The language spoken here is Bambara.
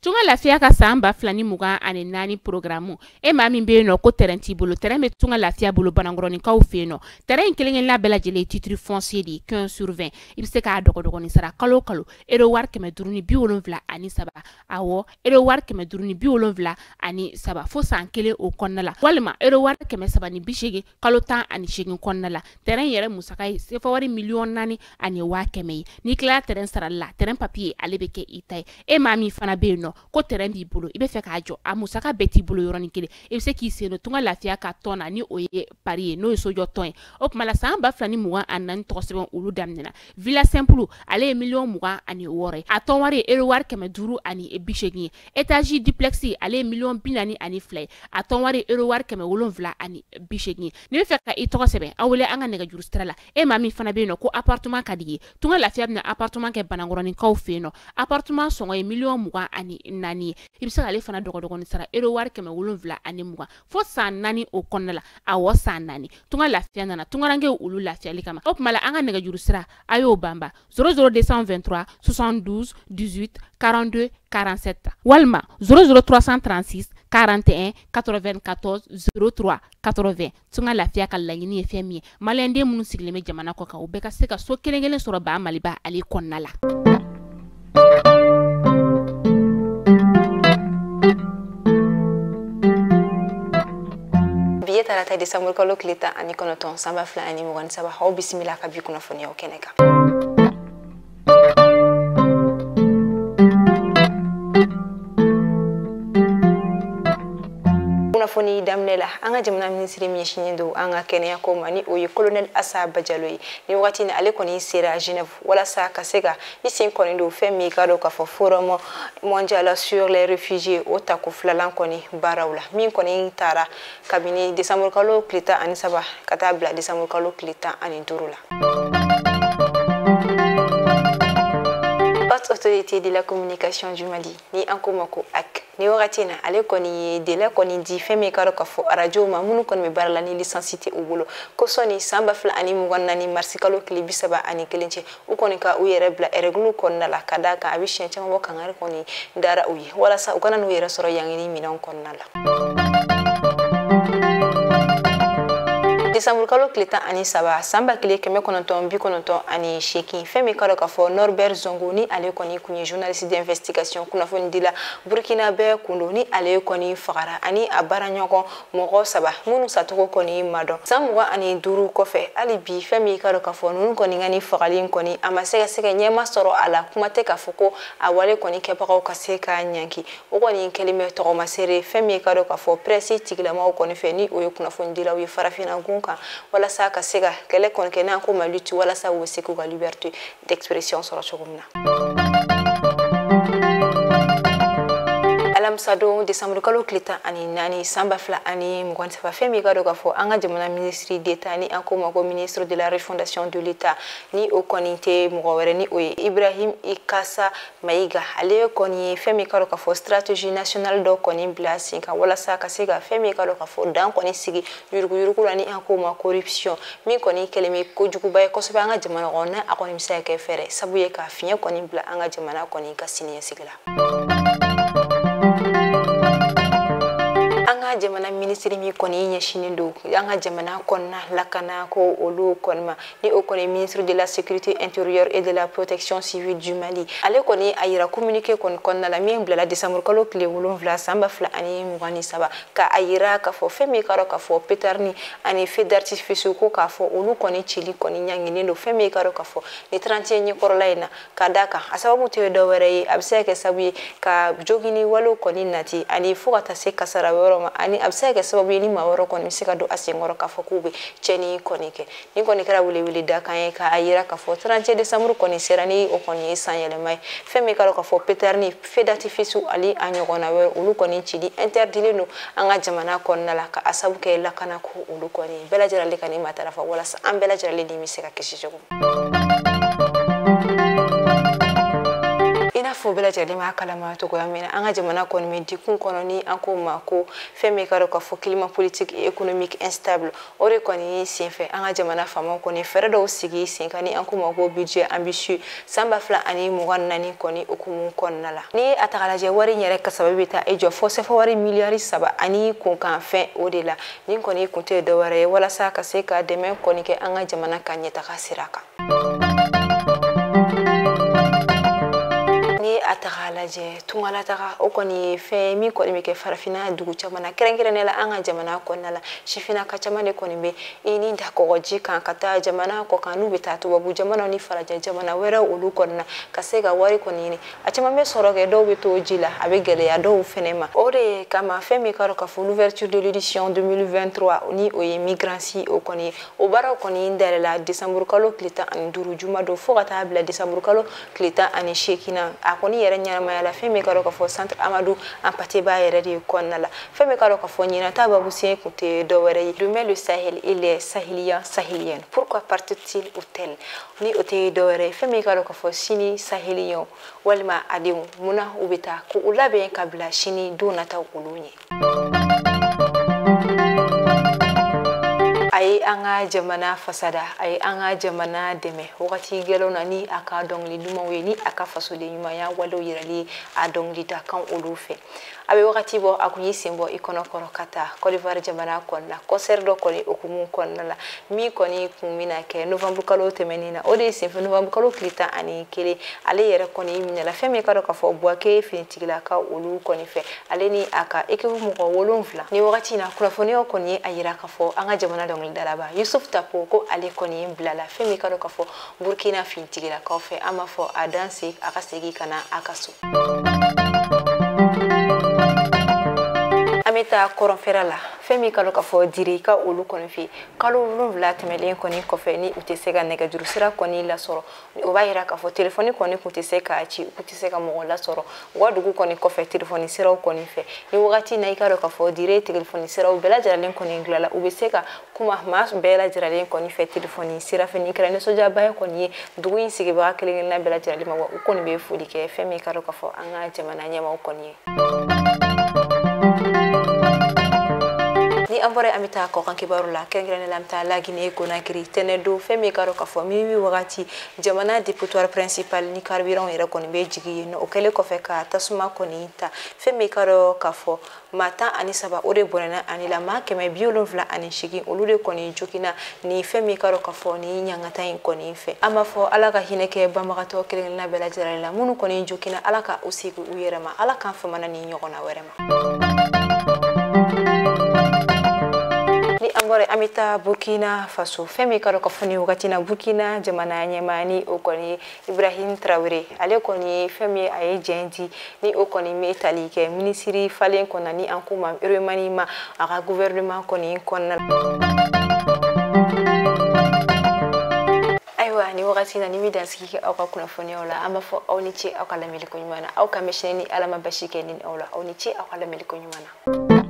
Tunga lafiya ka samba flani mugan ani nani programu e ma min be no ko terrain ti bolo terrain be tunga lafiya bolo banangoroni kaw fe no terrain kelen la bela jele titre foncier di 15 sur 20 ibse ka dogo ni sara kalo ero war keme duruni bi wolonvla ani saba awo ero war keme duruni bi wolonvla ani saba fo san kele o konnala walma ero war keme saba ni bishege kalo tan ani shegin konnala terrain yere musaka se fa wari million nani ani wa keme ni kla terrain sara la terrain papier alebeke itay e ma mi fana be no ko terrain bi bolo ibe fe ka jo amusaka beti bolo yoroni kele e se ki se no tunga lafiya ka tona ni oye pari no so jo ton o kuma la samba flani mugan anan to sebon ulu damnena villa simple ale million mugan ani wore a ton wari ero war keme duru ani e bishegi etage duplexi ale million binani ani flay a ton wari ero war keme wolonvla ani bishegi ni be fe ka i to sebe awole anga nega juru strala e mami fana be no ko appartement kadigi tunga lafiya na appartement ke banangoroni kaw fe no appartement songo e million mugan ani nani ibisa ale fana dogo ni sara ero war keme wolonvla ani mugan fo san nani o konnala awo san nani tunga lafiya nana tunga range ulu lafiya likama op mala anga nega juru sira ayo bamba 00223 72 18 42 47 walma 00336 41 94 03 80 tunga lafiya ka lanyini e femi malende munu sigleme jamana ko ka o beka se ka so kelengelen soro ba maliba ali konnala Tarata Desambre kalo klita ani konoton samba fla ani mugan saba haw bismillah ka bi kuna foni o keneka kuna foni damnela anga jamna ministre mi shinyendo anga kenya ko mani o colonel Assa Badialoi ni wati na ale koni sera Genève wala sa kasega isin koni do femi kado ka fo forum mondial sur les réfugiés o takuflalan koni barawla min koni tara cabinet Desambre kalo klita ani saba kata bla Desambre kalo klita ani durula autorité de la communication du Mali ni ankomako ak ni waratina ale koni de la koni di femi karo ka fo radio ma munu kon me barla ni licencité o bolo ko soni samba fla ani mu gonna ni marsikalo klibi saba ani kelenche u koni ka u yere bla ereglu kon na la kada ka abishen chama bo kan koni dara uyi wala sa u kana no yere soro yangini minon kon na la Desambre kalo klita ani saba samba kile keme kononton bi kononton ani sheki femi karo ka fo Norbert Zongo ni ale koni kunye journaliste d'investigation kuna fo ndila Burkina be kundo ni ale koni fagara ani abara nyoko mogo saba munu satoko koni mado samwa ani duru kofe ali bi femi karo ka fo nun koni ngani fagalin koni amasega sega nyema soro ala kuma te ka foko awale koni kepako kaseka nyanki o koni kelime to masere femi karo ka fo presi tigla ma koni feni o kuna fo ndila wi farafina gunka wala sa ka sega kele kon kena ko maluti wala sa wo seku ga liberté d'expression sur chogumna alam sado Desambre kalo klita ani nani samba fla ani mugwan sa femi ga do ga fo anga jamana ministre d'état ni anko mako ministre de la refondation de l'état ni o konité mugawere ni o Ibrahim Ikassa Maiga ale koni femi kalo ka fo stratégie nationale do koni blasi ka wala sa ka sega femi kalo ka fo dan koni sigi yurugu ni anko ma corruption mi koni keleme ko jugu bay ko so anga jamana ona akoni misa ke fere sabuye ka finya koni bla anga jamana koni ka sinya sigla anga jamana ministre mi koni nyashinindo anga jamana konna lakana ko olu konma ni o koni ministre de la sécurité intérieure et de la protection civile du Mali ale koni ayira communiquer konna la mi bla la Desambre kalo kle wolon vla samba fla ani mugani saba ka ayira ka fo femi karo ka fo petarni ani fait d'artifice ko ka fo olu koni chili koni nyangini do femi karo ka fo ni 31 korolaina ka daka asababu te do were abseke sabi ka jogini walo koni nati ani fuka se kasara woro ani abseke sababu ni maworo koni misika do asengoro ka fo kube cheni konike ni koni kara wili daka ka ayira ka fo 31 Desambre koni serani o koni sanyele mai femi karo ka fo petarni fait d'artifice ali anyogona wero olu koni chidi interdire no anga jamana konna la ka asabu ke la kana ko ulu koni bela jarale kani matara fa wala sa am bela jarale ni miseka kishi jogo ina fo fo bela jali ma kalama to ko amina anga jamana kon mi dikun kono ni anko mako femi karo ka fo climat politique et économique instable ore koni sinfe anga jamana famo koni fere do sigi sinkani anko mako budget ambitieux samba fla ani mugan nani koni okumun konnala ni atakala je wari nyere ka sababu ta ejo fo se fo wari milliards saba ani kun kan fin odela ni koni kunte do ware wala sa ka se ka deme koni ke anga jamana kanyeta ka siraka atagalaje tungala taga okoni fe mi ko mi ke farafina dugu chamana kerengerene la anga jamana ko nala shifina ka chamane ko nimbe ini nda ko goji kan kata jamana ko kanu bitatu babu jamana ni faraja jamana wera ulu konna kasega wari ko nini achama me soroge do bito jila abegele ya do fenema ore kama fe mi karo ka fu l'ouverture de l'édition 2023 ni o immigrancy okoni obara koni ndele la décembre kalo klita an duru juma do fo kata bla décembre kalo klita an shekina akoni yere nyama ya la femi karo ka fo centre Amadou en pati ba yere di konnala femi karo ka fo nyina ta babu sien kuté do wéré demain le Sahel il est sahélien sahélienne pourquoi partit-il au tel ni oté do wéré femi karo ka fo sini sahélien walma adimu muna ubita ko ulabe kabla shini donata ulunye ay anga jamana fasada ay anga jamana deme wakati gelo nani aka dongli duma weni aka fasode nyuma ya walo yirali a dongli ta kan olufe abe wakati bo akunyi sembo ikono korokata Côte jamana konna concert do koni okumu konna la mi koni kumina ke novembre kalo temenina ode sembo novembre kalo klita ani kele ale yere koni minya la femi karo ka fo boake fintigila ka olu koni fe ale ni aka ekibu mo ko wolonfla ni wakati na kulafoni o koni ayira ka fo anga jamana dongli dalaba Yusuf Tapo ko ale koni blala femi karo ka fo Burkina fintigila ka fe ama fo adansi akasegi kana akasu ameta koronfera la femi kalo ka fo diri ka olu koni fi kalo vla temelen koni ko fe ni utesega nega jurusira koni la soro o bayira ka fo telefoni koni kuteseka chi kuteseka mo la soro wadugu koni ko fe telefoni sira koni fe ni wakati na ikaro ka fo dire telefoni sira bela jaralen koni nglala ubeseka kuma mas bela jaralen koni fe telefoni sira fe ni krane soja bay koni dugu insigi ba kelengel na bela jaralen ma koni be fuli ke femi karo ka fo anga jamana nyama koni ni ambore amita ko kan kibaru la kengrene lamta la Guinée Conakry tenedo femi karo ka fo mi wakati jamana députoire principal ni carburant era koni be jigi no okele ko fe ka tasuma koni ta femi karo ka fo mata ani saba ore bonana ani la ma keme biolon vla ani shigi olude koni jokina ni femi karo ka fo ni nyangata in koni fe ama fo alaka hineke bamagato kelen na bela jarala munu koni jokina alaka usigu uyerama alaka fa mana ni nyogona werema ambore amita Burkina Faso femi karo ka foni wakati na Burkina jamana nyemani okoni Ibrahim Traoré ale koni femi aye jendi ni okoni metali ke ministry falen kona ni ankuma remani ma aka gouvernement koni konna aywa ni wakati na nimi dansiki au ka kuna foni ola ama fo aunichi au kala miliko nyumana au kamesheni alama bashike ni ola aunichi au kala miliko nyumana